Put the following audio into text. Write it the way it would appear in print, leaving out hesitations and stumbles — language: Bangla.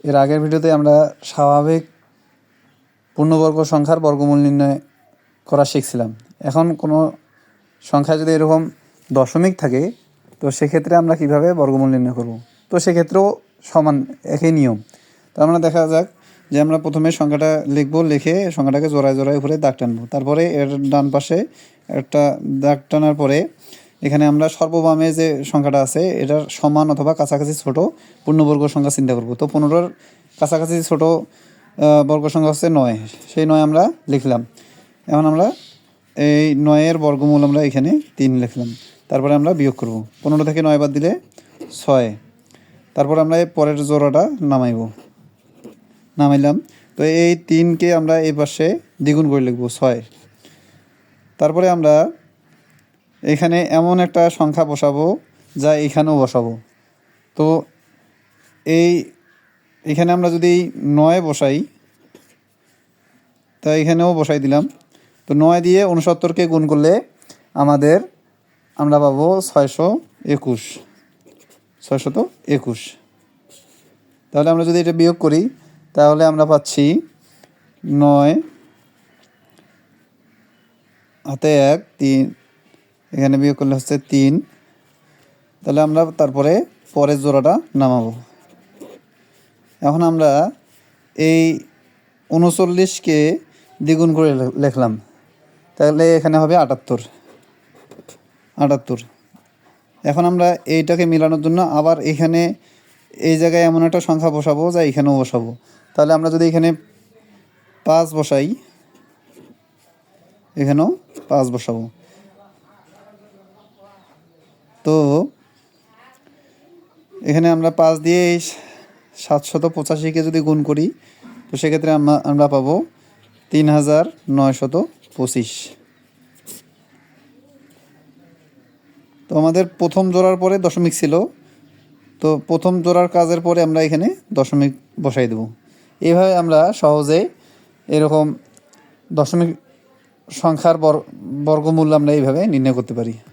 এর আগের ভিডিওতে আমরা স্বাভাবিক পূর্ণবর্গ সংখ্যার বর্গমূল নির্ণয় করা শিখছিলাম। এখন কোনো সংখ্যা যদি এরকম দশমিক থাকে তো সেক্ষেত্রে আমরা কিভাবে বর্গমূল নির্ণয় করব। তো সেক্ষেত্রেও সমান একই নিয়ম। তো আমরা দেখা যাক যে আমরা প্রথমে সংখ্যাটা লিখে সংখ্যাটাকে জোড়ায় জোড়ায় উপরে দাগ টানবো। তারপরে এর ডান পাশে একটা দাগ টানার পরে এখানে আমরা সর্ববামে যে সংখ্যাটা আছে এটার সমান অথবা কাছাকাছি ছোট পূর্ণবর্গ সংখ্যা চিন্তা করব। তো 15-র কাছাকাছি ছোট বর্গ সংখ্যা হচ্ছে 9, সেই 9 আমরা লিখলাম। এখন আমরা এই 9-এর বর্গমূল আমরা এখানে 3 লিখলাম। তারপরে আমরা বিয়োগ করব, 15 থেকে 9 বাদ দিলে 6। তারপর আমরা এই পরের জোড়াটা নামাইলাম। তো এই 3কে আমরা এই পাশে দ্বিগুণ করে লিখব 6। তারপরে আমরা এখানে এমন একটা সংখ্যা বসাবো যা এখানেও বসাবো। তো এখানে আমরা যদি 9 বসাই তা এখানেও বসাই দিলাম। তো 9 দিয়ে 69কে গুণ করলে আমরা পাবো 621। তাহলে আমরা যদি এটা বিয়োগ করি তাহলে আমরা পাচ্ছি 9 হাতে 1 3, এখানে বিয়োগ করলে হচ্ছে 3। তাহলে আমরা তারপরে পরের জোড়াটা নামাবো। এখন আমরা এই 39কে দ্বিগুণ করে লিখলাম, তাহলে এখানে হবে 78। এখন আমরা এইটাকে মেলানোর জন্য আবার এখানে এই জায়গায় এমন একটা সংখ্যা বসাবো যা এখানেও বসাবো। তাহলে আমরা যদি এখানে 5 বসাই, এখানেও 5 বসাবো। তো এখানে আমরা 5 দিয়ে 785কে যদি গুণ করি তো সেক্ষেত্রে আমরা পাবো 3925। তো আমাদের প্রথম জোড়ার পরে দশমিক ছিল, তো প্রথম জোড়ার কাজের পরে আমরা এখানে দশমিক বসাই দেব। এইভাবে আমরা সহজে এরকম দশমিক সংখ্যার বর্গমূল আমরা এইভাবে নির্ণয় করতে পারি।